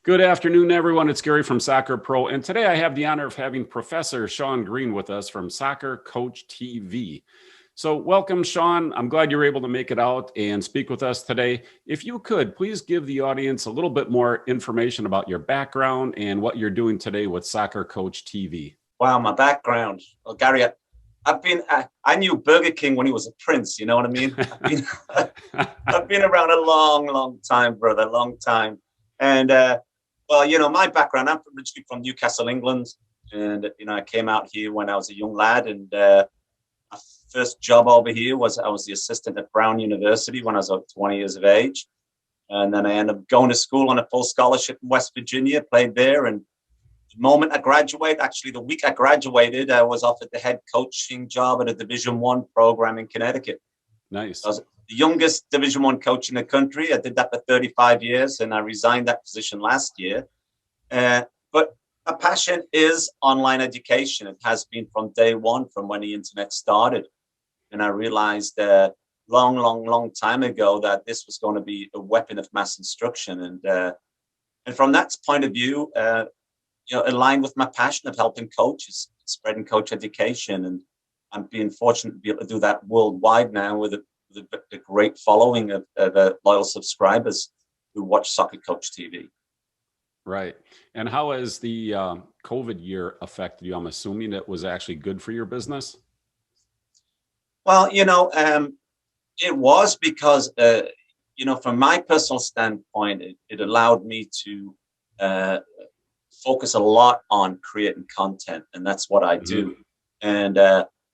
Good afternoon, everyone. It's Gary from Soccer Pro, and today I have the honor of having Professor Shaun Green with us from Soccer Coach TV. So welcome, Shaun. I'm glad you're able to make it out and speak with us today. If you could, please give the audience a little bit more information about your background and what you're doing today with Soccer Coach TV. Wow, my background. Well, Gary, I knew Burger King when he was a prince, you know what I mean? I've been around a long time, brother, long time. And, my background, I'm originally from Newcastle, England. And, I came out here when I was a young lad. And my first job over here I was the assistant at Brown University when I was 20 years of age. And then I ended up going to school on a full scholarship in West Virginia, played there. And the moment I graduated, actually the week I graduated, I was offered the head coaching job at a Division I program in Connecticut. Nice. I was the youngest Division I coach in the country. I did that for 35 years, and I resigned that position last year. But my passion is online education. It has been from day one, from when the internet started. And I realized long time ago that this was going to be a weapon of mass instruction. And from that point of view, aligned with my passion of helping coaches, spreading coach education. And I'm being fortunate to be able to do that worldwide now with a great following of loyal subscribers who watch Soccer Coach TV. Right. And how has the COVID year affected you? I'm assuming it was actually good for your business. Well, it was because, from my personal standpoint, it allowed me to focus a lot on creating content, and that's what I do. And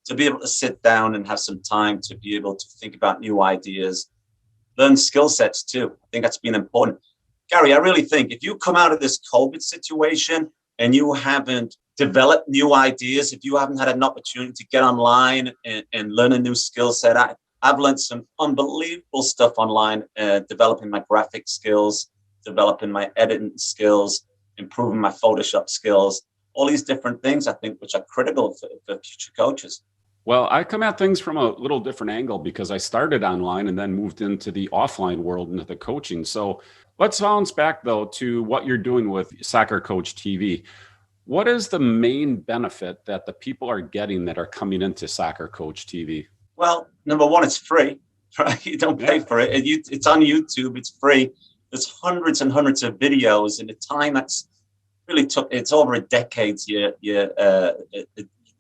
to be able to sit down and have some time to be able to think about new ideas, learn skill sets too. I think that's been important. Gary, I really think if you come out of this COVID situation and you haven't developed new ideas, if you haven't had an opportunity to get online and learn a new skill set, I've learned some unbelievable stuff online, developing my graphic skills, developing my editing skills, improving my Photoshop skills, all these different things, I think, which are critical for future coaches. Well, I come at things from a little different angle because I started online and then moved into the offline world, into the coaching. So let's bounce back, though, to what you're doing with Soccer Coach TV. What is the main benefit that the people are getting that are coming into Soccer Coach TV? Well, number one, it's free. Right? You don't pay for it. It's on YouTube. It's free. There's hundreds and hundreds of videos in a time that's really it's over a decade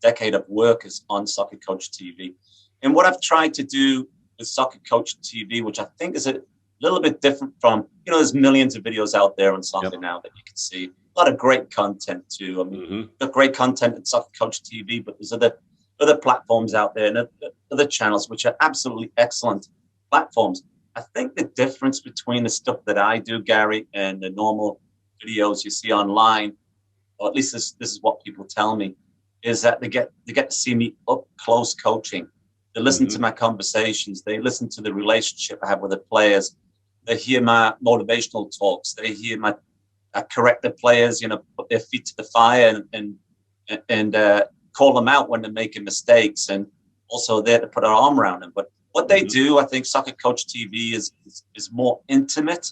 decade of work is on Soccer Coach TV. And what I've tried to do with Soccer Coach TV, which I think is a little bit different from, there's millions of videos out there on soccer now that you can see. A lot of great content too. I mean, got great content at Soccer Coach TV, but there's other platforms out there and other channels which are absolutely excellent platforms. I think the difference between the stuff that I do, Gary, and the normal videos you see online, or at least this is what people tell me, is that they get to see me up close coaching. They listen to my conversations. They listen to the relationship I have with the players. They hear my motivational talks. They hear I correct the players, put their feet to the fire and call them out when they're making mistakes, and also there to put our arm around them. But what they do, I think Soccer Coach TV is more intimate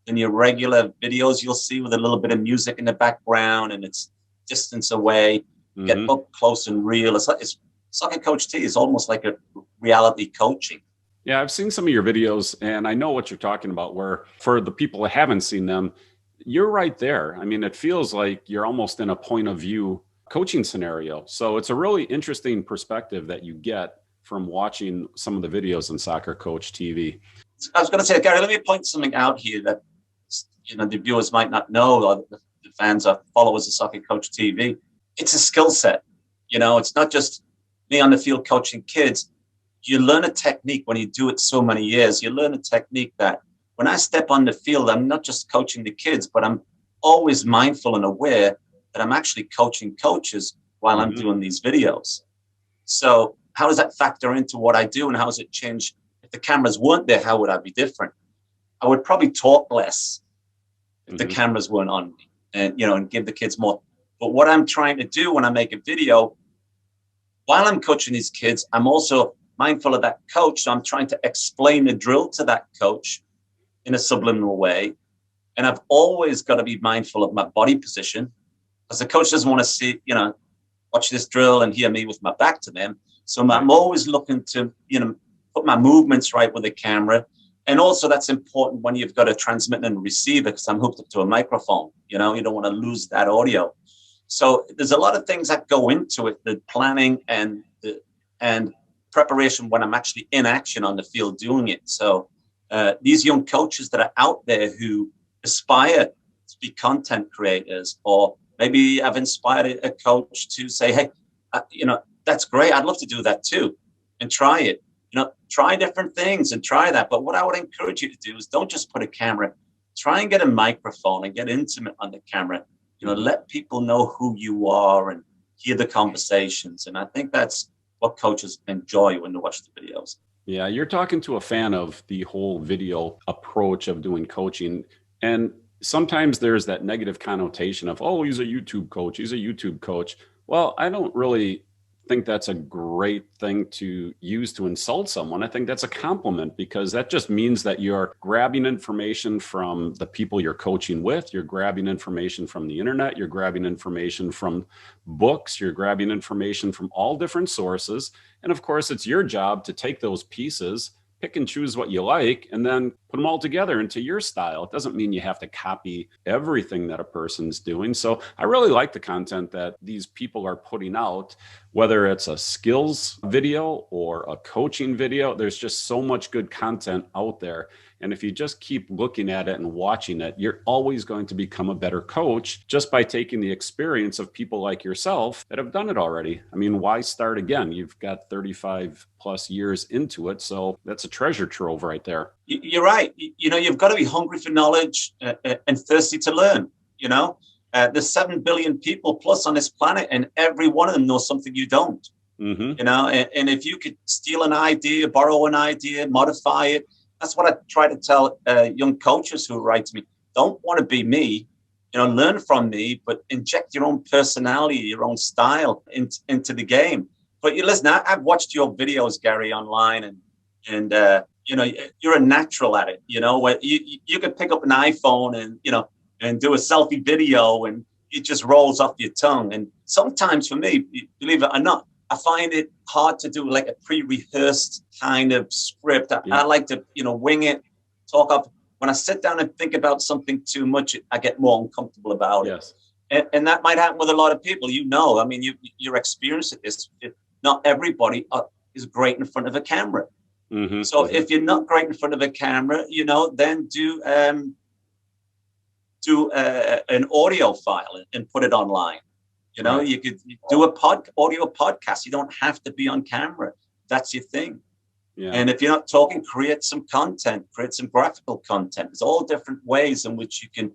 than your regular videos you'll see with a little bit of music in the background and it's distance away. Get up close and real. It's Soccer Coach T is almost like a reality coaching. Yeah, I've seen some of your videos and I know what you're talking about, where for the people that haven't seen them, you're right there. I mean, it feels like you're almost in a point of view coaching scenario. So it's a really interesting perspective that you get from watching some of the videos on Soccer Coach TV. I was going to say, Gary, let me point something out here that the viewers might not know, or the fans or followers of Soccer Coach TV. It's a skill set. It's not just me on the field coaching kids. You learn a technique when you do it so many years. You learn a technique that when I step on the field, I'm not just coaching the kids, but I'm always mindful and aware that I'm actually coaching coaches while I'm doing these videos. So how does that factor into what I do, and how does it change? If the cameras weren't there, how would I be different? I would probably talk less if the cameras weren't on me, and give the kids more. But what I'm trying to do when I make a video, while I'm coaching these kids, I'm also mindful of that coach. So I'm trying to explain the drill to that coach in a subliminal way. And I've always got to be mindful of my body position, because the coach doesn't want to see, watch this drill and hear me with my back to them. So I'm always looking to, put my movements right with the camera. And also that's important when you've got a transmitter and receiver, because I'm hooked up to a microphone. You don't want to lose that audio. So there's a lot of things that go into it, the planning and preparation when I'm actually in action on the field doing it. So these young coaches that are out there who aspire to be content creators, or maybe I've inspired a coach to say, hey, that's great. I'd love to do that too, and try it. Try different things and try that. But what I would encourage you to do is don't just put a camera. Try and get a microphone and get intimate on the camera. Let people know who you are and hear the conversations. And I think that's what coaches enjoy when they watch the videos. Yeah, you're talking to a fan of the whole video approach of doing coaching. And sometimes there's that negative connotation of, oh, he's a YouTube coach. He's a YouTube coach. Well, I don't really think that's a great thing to use to insult someone. I think that's a compliment, because that just means that you're grabbing information from the people you're coaching with. You're grabbing information from the internet. You're grabbing information from books. You're grabbing information from all different sources. And of course, it's your job to take those pieces, pick and choose what you like, and then put them all together into your style. It doesn't mean you have to copy everything that a person's doing. So I really like the content that these people are putting out, whether it's a skills video or a coaching video. There's just so much good content out there. And if you just keep looking at it and watching it, you're always going to become a better coach just by taking the experience of people like yourself that have done it already. I mean, why start again? You've got 35 plus years into it. So that's a treasure trove right there. You're right. You've got to be hungry for knowledge and thirsty to learn. There's 7 billion people plus on this planet, and every one of them knows something you don't. Mm-hmm. And if you could steal an idea, borrow an idea, modify it, that's what I try to tell young coaches who write to me. Don't want to be me, learn from me, but inject your own personality, your own style into the game. But listen, I've watched your videos, Gary, online, and you're a natural at it. Where you could pick up an iPhone and do a selfie video, and it just rolls off your tongue. And sometimes for me, believe it or not, I find it hard to do like a pre-rehearsed kind of script. I like to, wing it, talk up. When I sit down and think about something too much, I get more uncomfortable about it. And that might happen with a lot of people. I mean, you're experiencing this. Not everybody is great in front of a camera. Mm-hmm. So if you're not great in front of a camera, then do an audio file and put it online. You could do audio podcast. You don't have to be on camera. That's your thing. Yeah. And if you're not talking, create some content, create some graphical content. There's all different ways in which you can,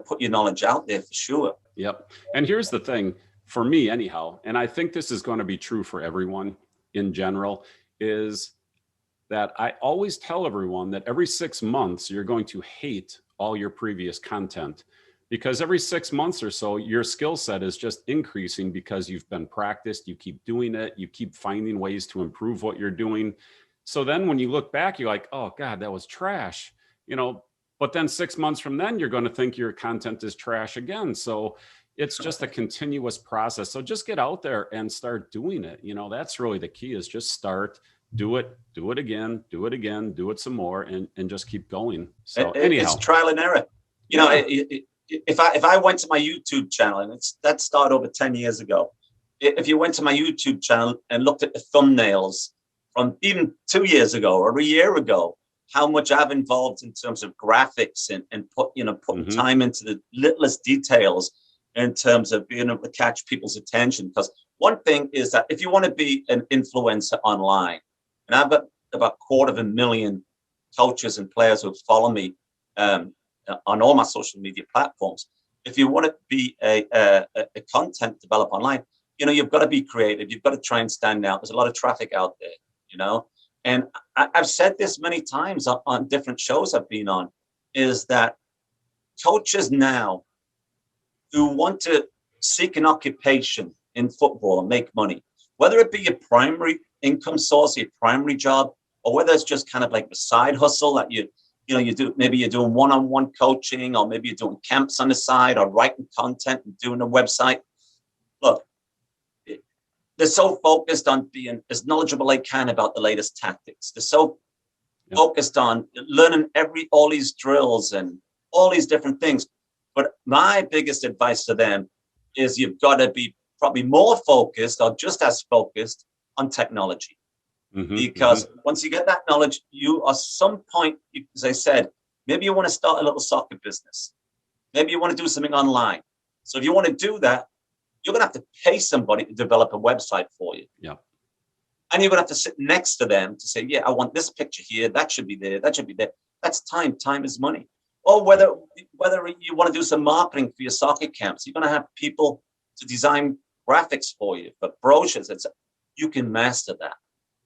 put your knowledge out there for sure. Yep. And here's the thing for me anyhow, and I think this is going to be true for everyone in general, is that I always tell everyone that every 6 months, you're going to hate all your previous content. Because every 6 months or so, your skill set is just increasing because you've been practiced, you keep doing it, you keep finding ways to improve what you're doing. So then when you look back, you're like, oh God, that was trash, but then 6 months from then, you're going to think your content is trash again. So it's just a continuous process. So just get out there and start doing it. That's really the key, is just start, do it again, do it some more, and just keep going. So anyhow. It's trial and error. If I went to my YouTube channel, and that started over 10 years ago, if you went to my YouTube channel and looked at the thumbnails from even 2 years ago or a year ago, how much I've involved in terms of graphics and putting mm-hmm. time into the littlest details in terms of being able to catch people's attention. Because one thing is that if you want to be an influencer online, and I've got about 250,000 coaches and players who follow me on all my social media platforms. If you want to be a content developer online, you've got to be creative. You've got to try and stand out. There's a lot of traffic out there, and I've said this many times on different shows I've been on, is that coaches now who want to seek an occupation in football and make money, whether it be your primary income source, your primary job, or whether it's just kind of like the side hustle that maybe you're doing one-on-one coaching, or maybe you're doing camps on the side, or writing content and doing a website. Look, they're so focused on being as knowledgeable they can about the latest tactics. They're so focused on learning all these drills and all these different things. But my biggest advice to them is you've got to be probably more focused, or just as focused, on technology. Because once you get that knowledge, you at some point, as I said, maybe you want to start a little soccer business. Maybe you want to do something online. So if you want to do that, you're going to have to pay somebody to develop a website for you. Yeah. And you're going to have to sit next to them to say, yeah, I want this picture here. That should be there. That should be there. That's time. Time is money. Or whether you want to do some marketing for your soccer camps, you're going to have people to design graphics for you, for brochures. You can master that.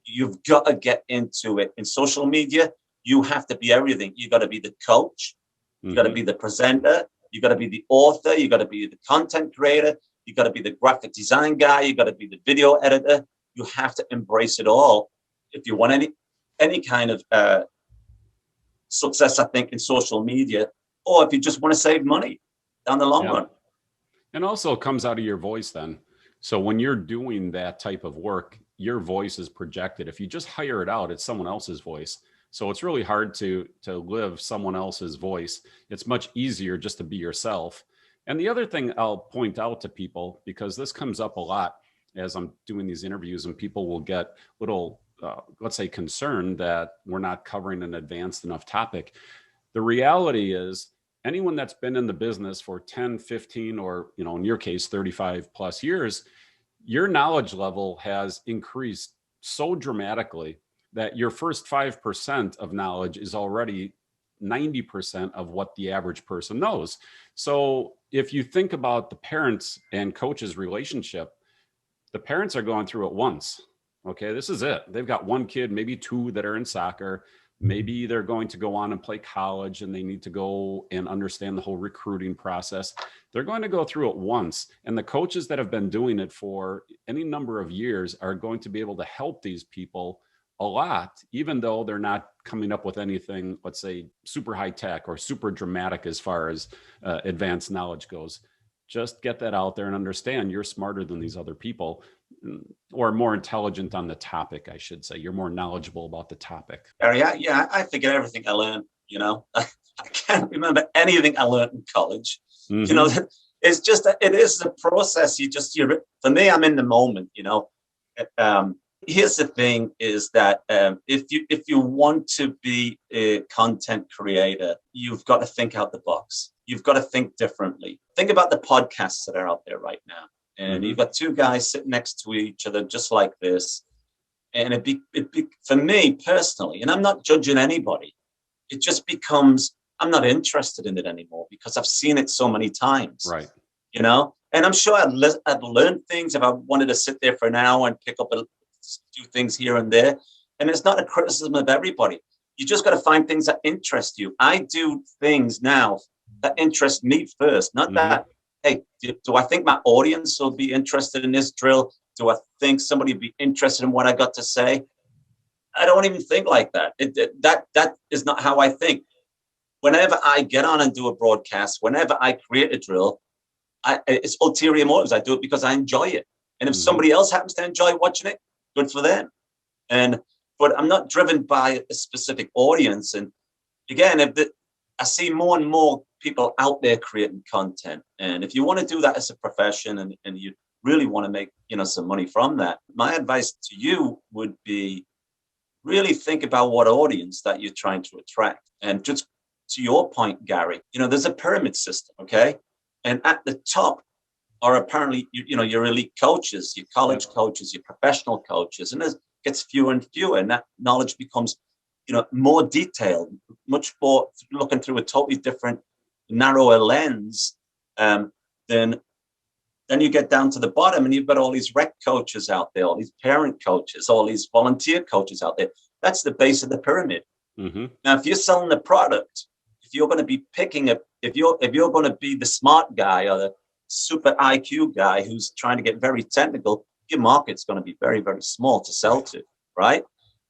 You've got to get into it. In social media, you have to be everything. You got to be the coach. You got to be the presenter. You got to be the author. You got to be the content creator. You got to be the graphic design guy. You got to be the video editor. You have to embrace it all if you want any kind of success, I think, in social media, or if you just want to save money down the long run. And also it comes out of your voice then. So when you're doing that type of work, your voice is projected. If you just hire it out, it's someone else's voice. So it's really hard to live someone else's voice. It's much easier just to be yourself. And the other thing I'll point out to people, because this comes up a lot as I'm doing these interviews, and people will get little, let's say, concerned that we're not covering an advanced enough topic. The reality is anyone that's been in the business for 10, 15, or, in your case, 35 plus years, your knowledge level has increased so dramatically that your first 5% of knowledge is already 90% of what the average person knows. So if you think about the parents and coaches relationship, the parents are going through it once. Okay, this is it. They've got one kid, maybe two that are in soccer. Maybe they're going to go on and play college and they need to go and understand the whole recruiting process. They're going to go through it once. And the coaches that have been doing it for any number of years are going to be able to help these people a lot, even though they're not coming up with anything, let's say, super high tech or super dramatic as far as advanced knowledge goes. Just get that out there and understand you're smarter than these other people, or more intelligent on the topic, I should say. You're more knowledgeable about the topic. Yeah, I forget everything I learned, I can't remember anything I learned in college. It's just, it is a process. For me, I'm in the moment, Here's the thing is that if you want to be a content creator, you've got to think out the box. You've got to think differently. Think about the podcasts that are out there right now. And you've got two guys sitting next to each other just like this. And it be for me personally, and I'm not judging anybody, it just becomes, I'm not interested in it anymore because I've seen it so many times. Right. And I'm sure I'd learn things if I wanted to sit there for an hour and pick up a few things here and there. And it's not a criticism of everybody. You just got to find things that interest you. I do things now that interest me first, not that, hey, do I think my audience will be interested in this drill? Do I think somebody will be interested in what I got to say? I don't even think like that. That is not how I think. Whenever I get on and do a broadcast, whenever I create a drill, it's ulterior motives. I do it because I enjoy it. And if somebody else happens to enjoy watching it, good for them. But I'm not driven by a specific audience. And again, I see more and more people out there creating content. And if you want to do that as a profession and you really want to make, some money from that, my advice to you would be really think about what audience that you're trying to attract. And just to your point, Gary, there's a pyramid system, okay? And at the top are apparently, your elite coaches, your college coaches, your professional coaches, and it gets fewer and fewer. And that knowledge becomes, more detailed, much more looking through a totally different, narrower lens. Then you get down to the bottom and you've got all these rec coaches out there, all these parent coaches, all these volunteer coaches out there. That's the base of the pyramid. Now, if you're selling a product, if you're going to be if you're going to be the smart guy or the super IQ guy who's trying to get very technical, your market's going to be very, very small to sell to, right?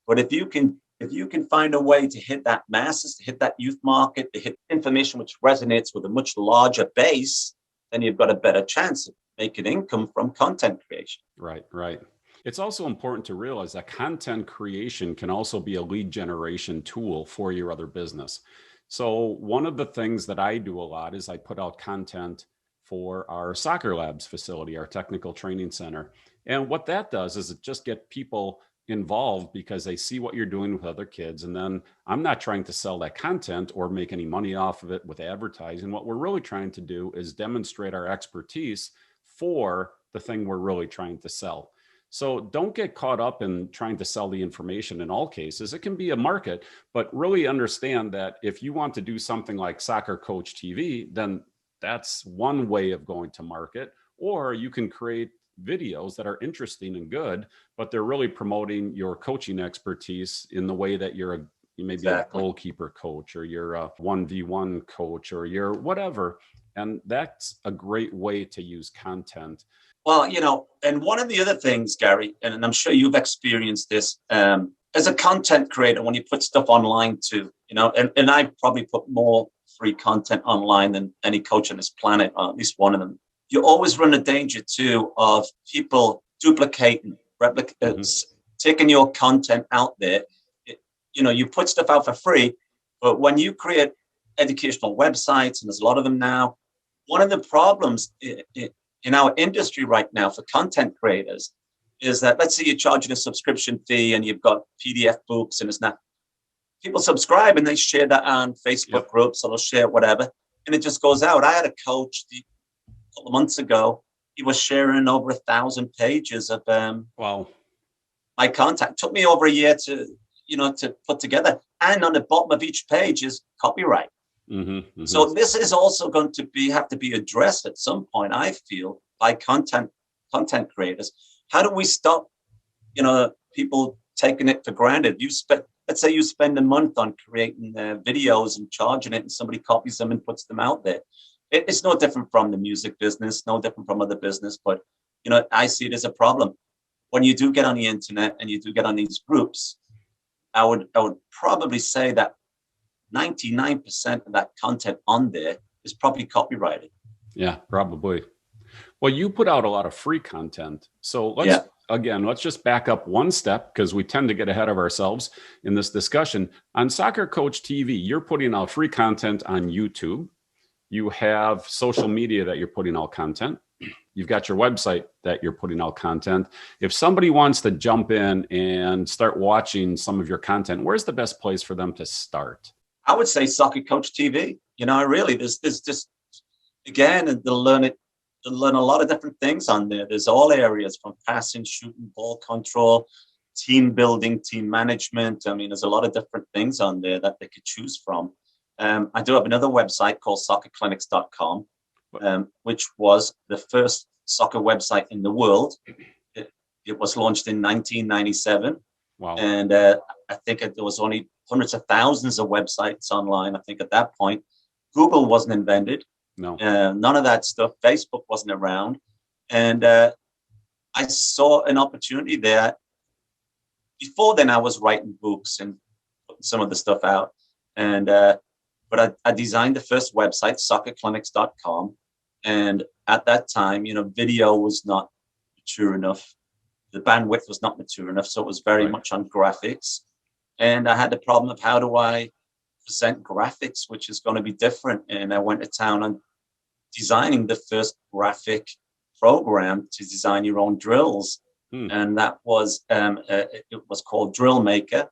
But if you can If you can find a way to hit that masses, to hit that youth market, to hit information which resonates with a much larger base, then you've got a better chance of making income from content creation. Right, right. It's also important to realize that content creation can also be a lead generation tool for your other business. So one of the things that I do a lot is I put out content for our Soccer Labs facility, our technical training center. And what that does is it just get people involved because they see what you're doing with other kids. And then I'm not trying to sell that content or make any money off of it with advertising. What we're really trying to do is demonstrate our expertise for the thing we're really trying to sell. So don't get caught up in trying to sell the information in all cases. It can be a market, but really understand that if you want to do something like Soccer Coach TV, then that's one way of going to market. Or you can create videos that are interesting and good, but they're really promoting your coaching expertise in the way that you may be a goalkeeper coach, or you're a 1v1 coach, or you're whatever. And that's a great way to use content. Well, and one of the other things, Gary, and I'm sure you've experienced this, as a content creator, when you put stuff online too, and I probably put more free content online than any coach on this planet, or at least one of them. You always run the danger too of people duplicating, taking your content out there. You put stuff out for free, but when you create educational websites, and there's a lot of them now, one of the problems in our industry right now for content creators is that, let's say you're charging a subscription fee and you've got PDF books and it's not, people subscribe and they share that on Facebook groups, or they'll share whatever, and it just goes out. I had a coach a couple of months ago. He was sharing over 1,000 pages of my content. It took me over a year to put together, and on the bottom of each page is copyright. So this is also going to have to be addressed at some point, I feel, by content creators. How do we stop, people taking it for granted? Let's say you spend a month on creating videos and charging it, and somebody copies them and puts them out there. It's no different from the music business, no different from other business, but I see it as a problem. When you do get on the internet and you do get on these groups, I would probably say that 99% of that content on there is probably copyrighted. Yeah, probably. Well, you put out a lot of free content. So let's just back up one step, because we tend to get ahead of ourselves in this discussion. On Soccer Coach TV, you're putting out free content on YouTube. You have social media that you're putting out content. You've got your website that you're putting out content. If somebody wants to jump in and start watching some of your content, where's the best place for them to start? I would say Soccer Coach TV. Really, there's just, again, and they'll learn a lot of different things on there. There's all areas from passing, shooting, ball control, team building, team management. I mean, there's a lot of different things on there that they could choose from. I do have another website called soccerclinics.com, which was the first soccer website in the world. It was launched in 1997. Wow. And I think there was only hundreds of thousands of websites online, I think, at that point. Google wasn't invented. No. None of that stuff. Facebook wasn't around. And I saw an opportunity there. Before then, I was writing books and putting some of the stuff out. And but I designed the first website, soccerclinics.com. And at that time, video was not mature enough. The bandwidth was not mature enough. So it was very much on graphics. And I had the problem of, how do I present graphics, which is going to be different? And I went to town on designing the first graphic program to design your own drills. And that was, it was called Drill Maker.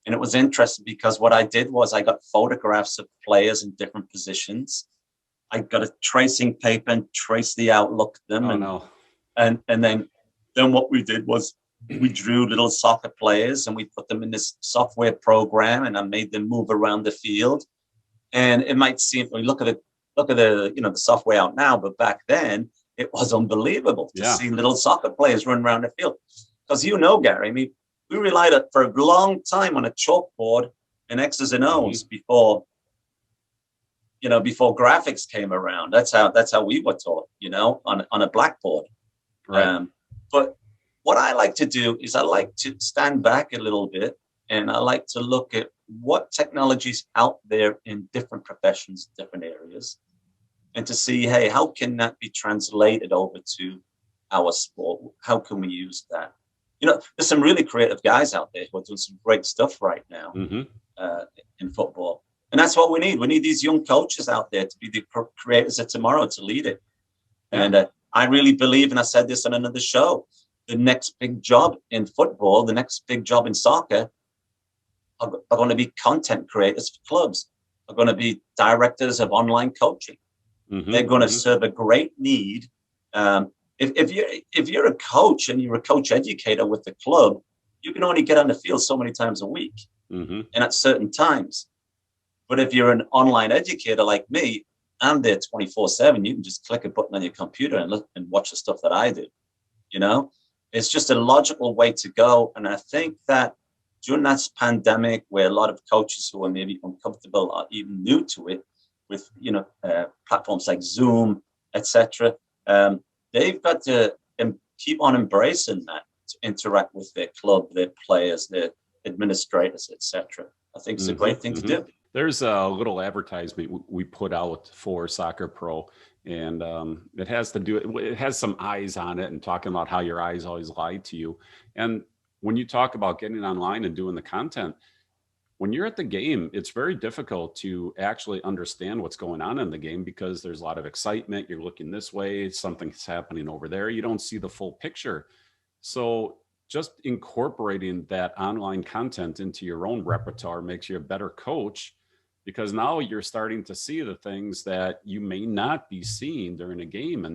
And it was interesting because what I did was I got photographs of players in different positions. I got a tracing paper and traced the outlook of them. And then what we did was we drew little soccer players and we put them in this software program, and I made them move around the field. And it might seem, when you look at the software out now, but back then it was unbelievable to see little soccer players run around the field. Because Gary, I mean, we relied for a long time on a chalkboard and X's and O's before graphics came around. That's how we were taught, on a blackboard. Right. But what I like to do is I like to stand back a little bit And I like to look at what technologies out there in different professions, different areas, and to see, hey, how can that be translated over to our sport? How can we use that? There's some really creative guys out there who are doing some great stuff right now in football. And that's what we need. We need these young coaches out there to be the creators of tomorrow, to lead it. Yeah. And I really believe, and I said this on another show, the next big job in football, the next big job in soccer are going to be content creators for clubs, are going to be directors of online coaching. They're going to serve a great need. If you're a coach and you're a coach educator with the club, you can only get on the field so many times a week and at certain times. But if you're an online educator like me, I'm there 24/7. You can just click a button on your computer and look and watch the stuff that I do. It's just a logical way to go. And I think that during this pandemic, where a lot of coaches who are maybe uncomfortable or even new to it, with platforms like Zoom, etc., they've got to keep on embracing that, to interact with their club, their players, their administrators, etc. I think it's a great thing to do. There's a little advertisement we put out for Soccer Pro, and it has some eyes on it and talking about how your eyes always lie to you. And when you talk about getting online and doing the content, when you're at the game, it's very difficult to actually understand what's going on in the game because there's a lot of excitement. You're looking this way, something's happening over there. You don't see the full picture. So just incorporating that online content into your own repertoire makes you a better coach, because now you're starting to see the things that you may not be seeing during a game.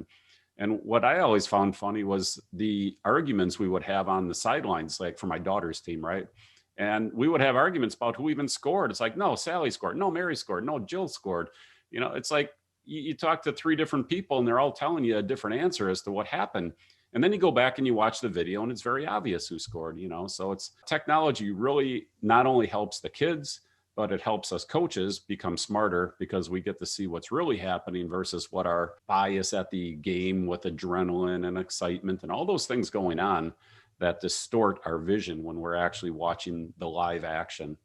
And what I always found funny was the arguments we would have on the sidelines, like for my daughter's team, right? And we would have arguments about who even scored. It's like, no, Sally scored. No, Mary scored. No, Jill scored. It's like you talk to three different people and they're all telling you a different answer as to what happened. And then you go back and you watch the video and it's very obvious who scored, So it's technology really not only helps the kids, but it helps us coaches become smarter because we get to see what's really happening versus what our bias at the game with adrenaline and excitement and all those things going on that distort our vision when we're actually watching the live action.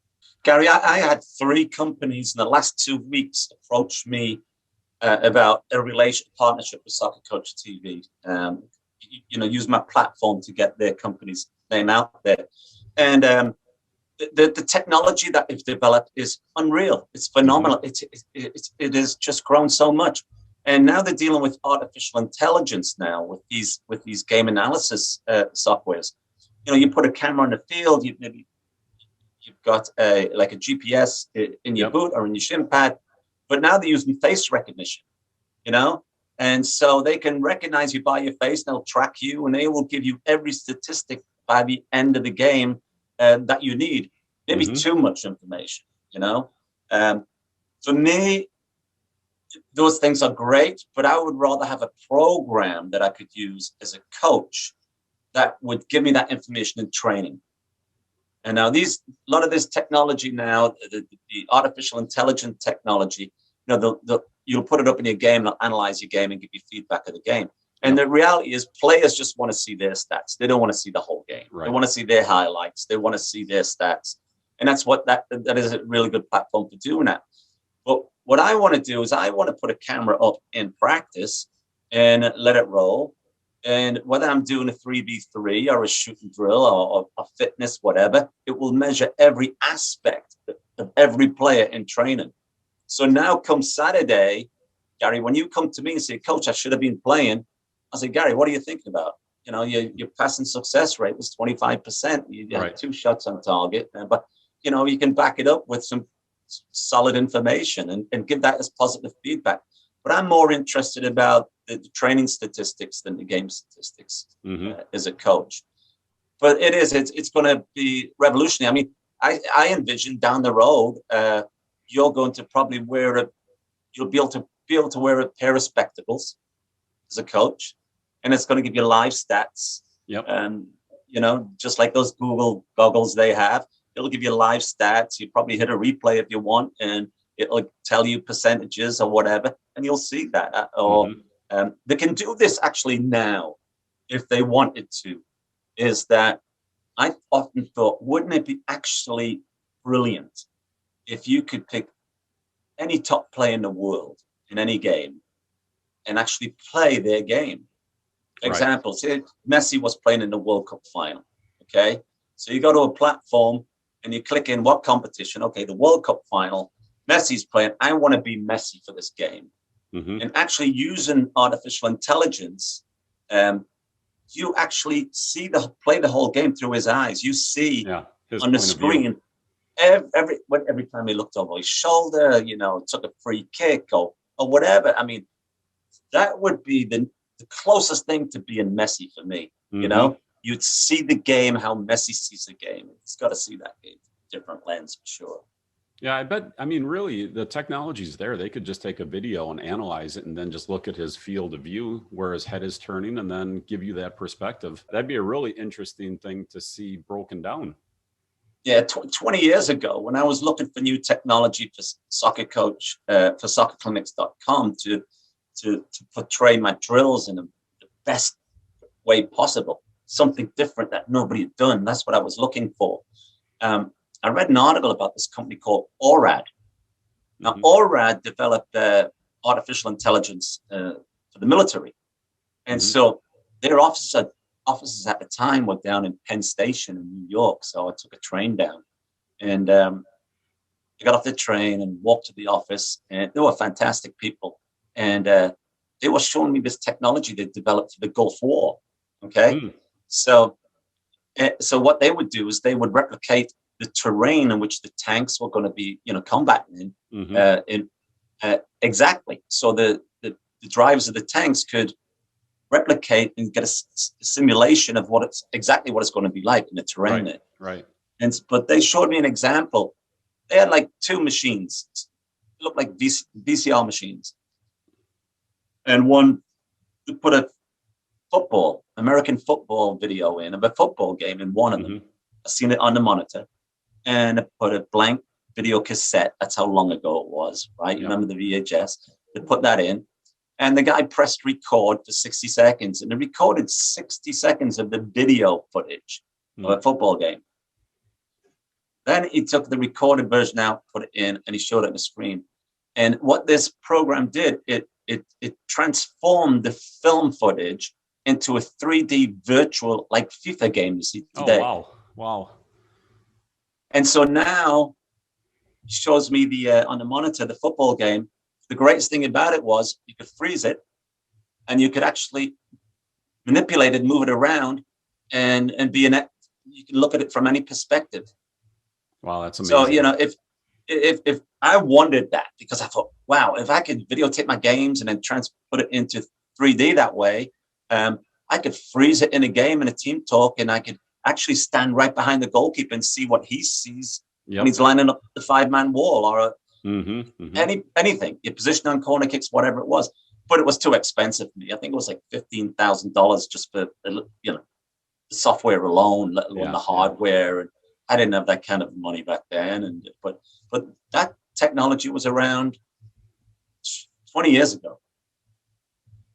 Gary, I had 3 companies in the last 2 weeks approach me about a partnership with Soccer Coach TV. Use my platform to get their company's name out there. And the technology that they've developed is unreal. It's phenomenal. It has just grown so much. And now they're dealing with artificial intelligence now with these game analysis softwares. You put a camera on the field, you've got a GPS in your boot or in your shin pad, but now they're using face recognition, and so they can recognize you by your face, they'll track you, and they will give you every statistic by the end of the game that you need. Maybe too much information, For me, those things are great, but I would rather have a program that I could use as a coach that would give me that information in training. And now a lot of this technology now, the artificial intelligence technology, you'll put it up in your game, they'll analyze your game and give you feedback of the game. And the reality is players just want to see their stats. They don't want to see the whole game. Right. They want to see their highlights. They want to see their stats. And that's what that is a really good platform for doing that. But what I want to do is I want to put a camera up in practice and let it roll. And whether I'm doing a 3v3 or a shooting drill or a fitness, whatever, it will measure every aspect of every player in training. So now come Saturday, Gary, when you come to me and say, Coach, I should have been playing, I say, Gary, what are you thinking about? Your passing success rate was 25%. You had 2 shots on target, but you can back it up with some solid information and give that as positive feedback. But I'm more interested about the training statistics than the game statistics as a coach. But it's going to be revolutionary. I mean, I envision down the road, you're going to probably you'll be able to wear a pair of spectacles as a coach, and it's going to give you live stats. Just like those Google goggles they have, it'll give you live stats. You probably hit a replay if you want, and it'll tell you percentages or whatever, and you'll see that. They can do this actually now, if they wanted to. Is that I often thought, wouldn't it be actually brilliant if you could pick any top player in the world in any game and actually play their game? Right. Example, say Messi was playing in the World Cup final. Okay. So you go to a platform and you click in what competition? Okay, the World Cup final. Messi's playing. I want to be Messi for this game. Mm-hmm. And actually using artificial intelligence, you actually see play the whole game through his eyes. You see His on the point of view. screen every time he looked over his shoulder, took a free kick or whatever. I mean, that would be the closest thing to being Messi for me. Mm-hmm. You'd see the game how Messi sees the game. It's got to see that game, different lens for sure. Yeah, I bet. I mean, really, the technology's there. They could just take a video and analyze it and then just look at his field of view where his head is turning and then give you that perspective. That'd be a really interesting thing to see broken down. Yeah, 20 years ago, when I was looking for new technology for soccer coach, for soccerclinics.com to portray my drills in the best way possible, something different that nobody had done. That's what I was looking for. I read an article about this company called ORAD. Now, ORAD developed artificial intelligence for the military. And so their offices at the time were down in Penn Station in New York. So I took a train down and I got off the train and walked to the office, and they were fantastic people. And they were showing me this technology they developed for the Gulf War. Okay. So what they would do is they would replicate the terrain in which the tanks were going to be, combating in exactly. So the drivers of the tanks could replicate and get a simulation of exactly what it's going to be like in the terrain. Right. But they showed me an example. They had like two machines, it looked like VCR machines, and one to put a American football video of a football game in one of them. I seen it on the monitor, and I put a blank video cassette. That's how long ago it was, right? You remember the VHS? They put that in, and the guy pressed record for 60 seconds, and it recorded 60 seconds of the video footage of a football game. Then he took the recorded version out, put it in, and he showed it on the screen. And what this program did, it transformed the film footage into a 3D virtual, like FIFA game you see today. Oh, wow. And so now it shows me on the monitor, the football game. The greatest thing about it was you could freeze it and you could actually manipulate it, move it around, and you can look at it from any perspective. Wow, that's amazing. So, if I wondered that, because I thought, wow, if I could videotape my games and then put it into 3D that way, I could freeze it in a game in a team talk, and I could actually stand right behind the goalkeeper and see what he sees when he's lining up the 5-man wall or anything, your position on corner kicks, whatever it was. But it was too expensive for me. I think it was like $15,000 just for the software alone, let alone the hardware. And I didn't have that kind of money back then. But that technology was around 20 years ago.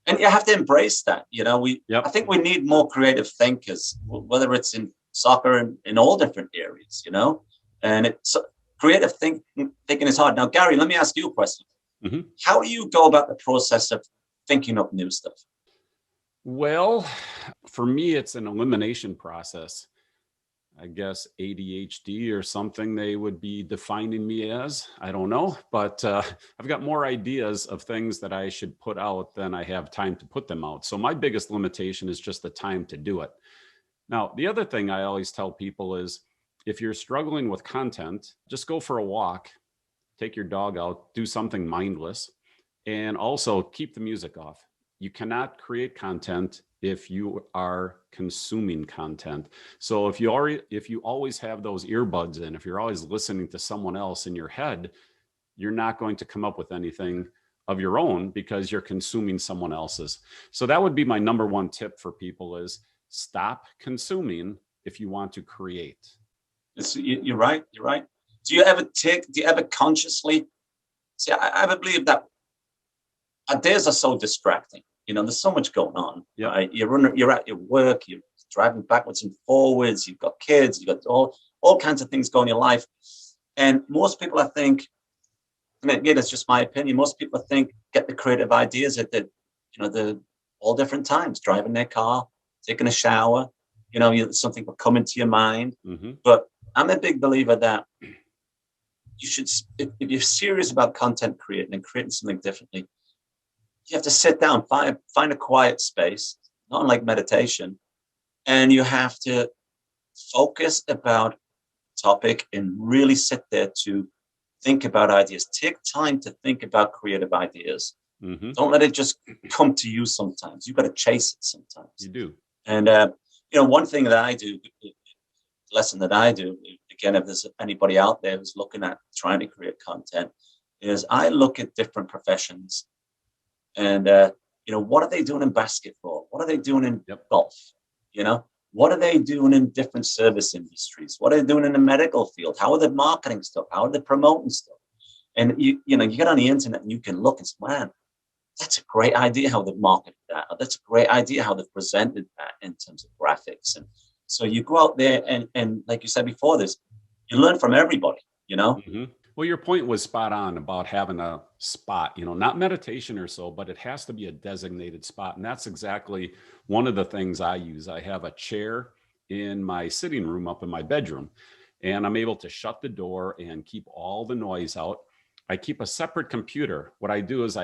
And you have to embrace that. I think we need more creative thinkers, whether it's in soccer and in all different areas, and it's creative thinking is hard. Now, Gary, let me ask you a question. How do you go about the process of thinking up new stuff? Well, for me, it's an elimination process. I guess ADHD or something they would be defining me as. I don't know, but I've got more ideas of things that I should put out than I have time to put them out. So my biggest limitation is just the time to do it. Now, the other thing I always tell people is if you're struggling with content, just go for a walk, take your dog out, do something mindless, and also keep the music off. You cannot create content if you are consuming content. So if you always have those earbuds in, if you're always listening to someone else in your head, you're not going to come up with anything of your own because you're consuming someone else's. So that would be my number one tip for people is stop consuming if you want to create. You're right. Do you ever consciously see? I believe that our days are so distracting. There's so much going on. Right? You're at your work, you're driving backwards and forwards. You've got kids. You've got all kinds of things going in your life. And most people, I think, and again, it's just my opinion. Most people, I think, get the creative ideas at the all different times, driving their car, taking a shower. Something will come into your mind. Mm-hmm. But I'm a big believer that you should, if you're serious about content creating and creating something differently, you have to sit down, find a quiet space, not unlike meditation, and you have to focus about topic and really sit there to think about ideas. Take time to think about creative ideas. Mm-hmm. Don't let it just come to you sometimes. You've got to chase it sometimes. You do. And, one thing that I do, lesson that I do, again, if there's anybody out there who's looking at trying to create content, is I look at different professions and, what are they doing in basketball? What are they doing in golf? What are they doing in different service industries? What are they doing in the medical field? How are they marketing stuff? How are they promoting stuff? And you get on the internet and you can look and say, man, that's a great idea how they've marketed that. Or that's a great idea how they've presented that in terms of graphics. And so you go out there and like you said before this, you learn from everybody, Mm-hmm. Well, your point was spot on about having a spot, not meditation or so, but it has to be a designated spot. And that's exactly one of the things I use. I have a chair in my sitting room up in my bedroom, and I'm able to shut the door and keep all the noise out. I keep a separate computer. What I do is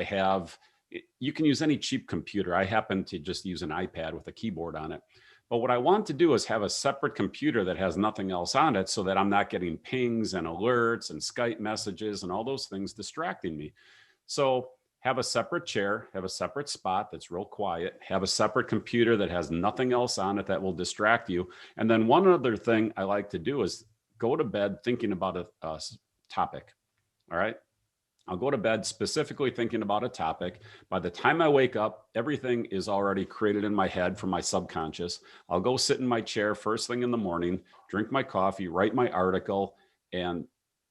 you can use any cheap computer. I happen to just use an iPad with a keyboard on it. But what I want to do is have a separate computer that has nothing else on it so that I'm not getting pings and alerts and Skype messages and all those things distracting me. So have a separate chair, have a separate spot that's real quiet, have a separate computer that has nothing else on it that will distract you. And then one other thing I like to do is go to bed thinking about a topic. All right. I'll go to bed specifically thinking about a topic. By the time I wake up, everything is already created in my head from my subconscious. I'll go sit in my chair first thing in the morning, drink my coffee, write my article, and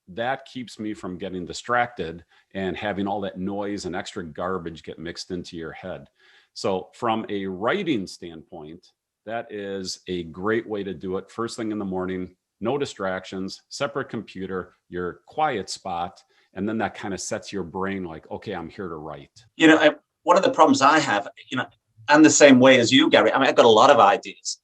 that keeps me from getting distracted and having all that noise and extra garbage get mixed into your head. So from a writing standpoint, that is a great way to do it. First thing in the morning, no distractions, separate computer, your quiet spot. And then that kind of sets your brain like, okay, I'm here to write. One of the problems I have, I'm the same way as you, Gary. I mean, I've got a lot of ideas,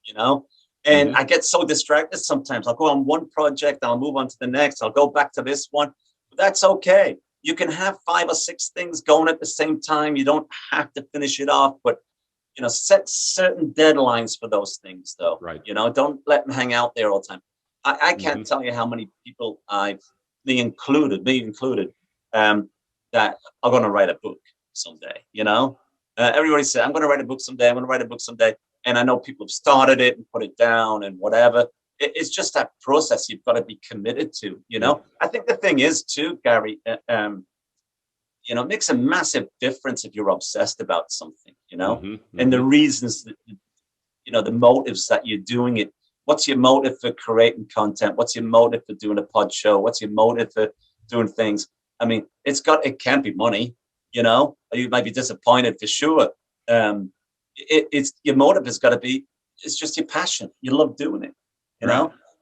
and I get so distracted sometimes. I'll go on one project, I'll move on to the next, I'll go back to this one. But that's okay. You can have 5 or 6 things going at the same time. You don't have to finish it off, but set certain deadlines for those things, though. Right. Don't let them hang out there all the time. I can't tell you how many people me included, that are going to write a book someday. Everybody said, I'm going to write a book someday. I'm going to write a book someday. And I know people have started it and put it down and whatever. It's just that process you've got to be committed to. I think the thing is too, Gary, it makes a massive difference if you're obsessed about something, and the reasons that, the motives that you're doing it. What's your motive for creating content? What's your motive for doing a pod show? What's your motive for doing things? I mean, it can't be money, or you might be disappointed for sure. It's your motive has got to be, it's just your passion. You love doing it.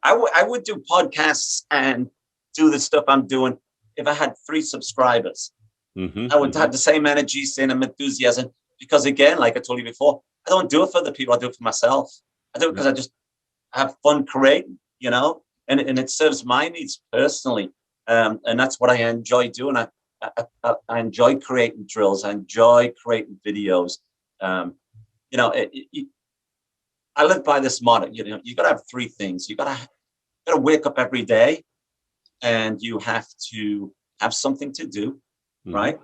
I would do podcasts and do the stuff I'm doing if I had 3 subscribers. I would have the same energy, same enthusiasm, because again, like I told you before, I don't do it for other people. I do it for myself. I do it because I just have fun creating, and it serves my needs personally. And that's what I enjoy doing. I enjoy creating drills. I enjoy creating videos. I live by this motto, you got to have 3 things. You got to wake up every day and you have to have something to do, right?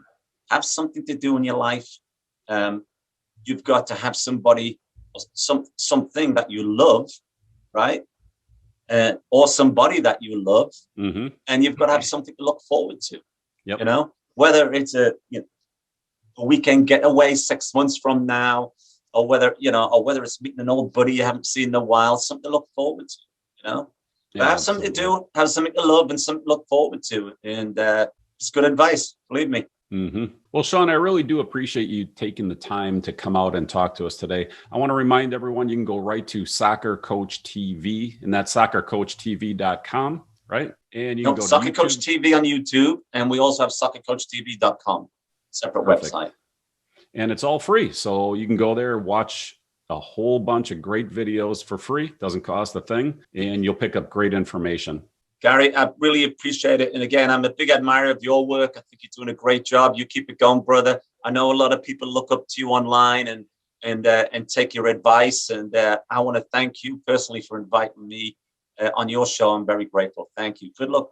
Have something to do in your life. You've got to have somebody, something that you love, right? Or somebody that you love, and you've got to have something to look forward to. Yep. Whether it's a weekend getaway 6 months from now, or whether it's meeting an old buddy you haven't seen in a while, something to look forward to. Yeah, have something to do, have something to love, and something to look forward to, and it's good advice. Believe me. Well, Shaun, I really do appreciate you taking the time to come out and talk to us today. I want to remind everyone you can go right to Soccer Coach TV, and that's soccercoachtv.com, right? And you can Nope, go to Soccer YouTube. Coach TV on YouTube, and we also have soccercoachtv.com, separate Perfect. website. And it's all free. So you can go there, watch a whole bunch of great videos for free. Doesn't cost a thing. And you'll pick up great information. Gary, I really appreciate it. And again, I'm a big admirer of your work. I think you're doing a great job. You keep it going, brother. I know a lot of people look up to you online and take your advice. And I want to thank you personally for inviting me on your show. I'm very grateful. Thank you. Good luck.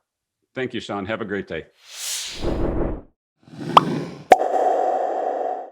Thank you, Shaun. Have a great day.